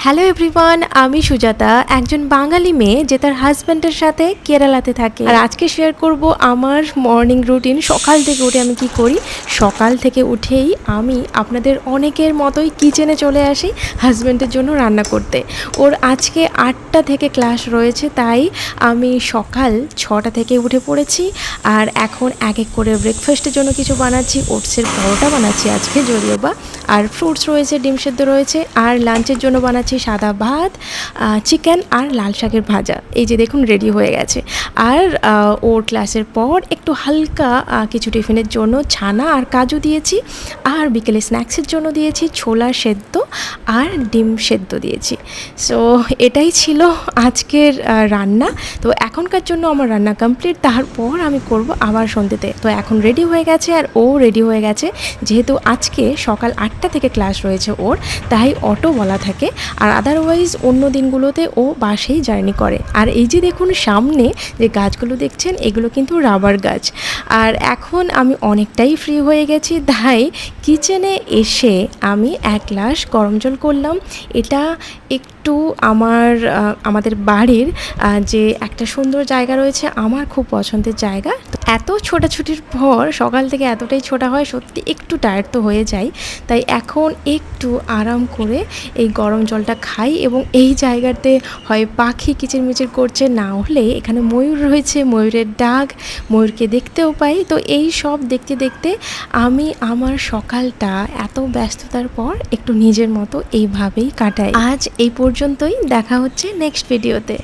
Hello everyone, আমি সুজাতা, একজন বাঙালি মেয়ে যে তার হাজব্যান্ডের সাথে কেরালাতে থাকে। আর আজকে শেয়ার করব আমার মর্নিং রুটিন। সকাল থেকে উঠে আমি কি করি। সকাল থেকে উঠেই আমি আপনাদের অনেকের মতোই কিচেনে চলে আসি হাজব্যান্ডের জন্য রান্না করতে। ওর আজকে 8টা থেকে ক্লাস রয়েছে, তাই আমি সকাল 6টা থেকে উঠে পড়েছি। আর এখন এক এক করে ব্রেকফাস্টের জন্য কিছু বানাচ্ছি। ওটসের পরোটা বানাচ্ছি আজকে, যদিও বা, আর ফ্রুটস রয়েছে, ডিম সেদ্ধ রয়েছে। আর লাঞ্চের জন্য বানাচ্ছি সাদা ভাত, চিকেন আর লাল শাকের ভাজা। এই যে দেখুন রেডি হয়ে গেছে। আর ওর ক্লাসের পর একটু হালকা কিছু টিফিনের জন্য ছানা আর কাজু দিয়েছি। আর বিকেলে স্ন্যাক্সের জন্য দিয়েছি ছোলা সেদ্ধ আর ডিম সেদ্ধ দিয়েছি। সো এটাই ছিল আজকের রান্না। তো এখনকার জন্য আমার রান্না কমপ্লিট। তারপর আমি করব আবার সন্ধ্যেতে। তো এখন রেডি হয়ে গেছে আর ও রেডি হয়ে গেছে। যেহেতু আজকে সকাল 8টা থেকে ক্লাস রয়েছে ওর, তাই অটো বলা থাকে। আর আদারওয়াইজ অন্য দিনগুলোতে ও বাসেই জার্নি করে। আর এই যে দেখুন সামনে যে গাছগুলো দেখছেন, এগুলো কিন্তু রাবার গাছ। আর এখন আমি অনেকটাই ফ্রি হয়ে গেছি, তাই কিচেনে এসে আমি এক গ্লাস গরম জল করলাম। এটা একটু আমাদের বাড়ির যে একটা সুন্দর জায়গা রয়েছে, আমার খুব পছন্দের জায়গা। তো এত ছোটাছুটির পর সকাল থেকে এতটাই ছোটা হয়, সত্যি একটু টায়ার্ড তো হয়ে যায়। তাই এখন একটু আরাম করে এই গরম জলটা খাই। এবং এই জায়গাতে হয় পাখি কিচিরমিচির করছে, না হলে এখানে ময়ূর রয়েছে, ময়ূরের ডাক, ময়ূরকে দেখতেও পাই। তো এই সব দেখতে দেখতে আমি আমার সকালটা এত ব্যস্ততার পর একটু নিজের মতো এইভাবেই কাটাই। আজ এই পর্যন্তই, দেখা হচ্ছে নেক্সট ভিডিওতে।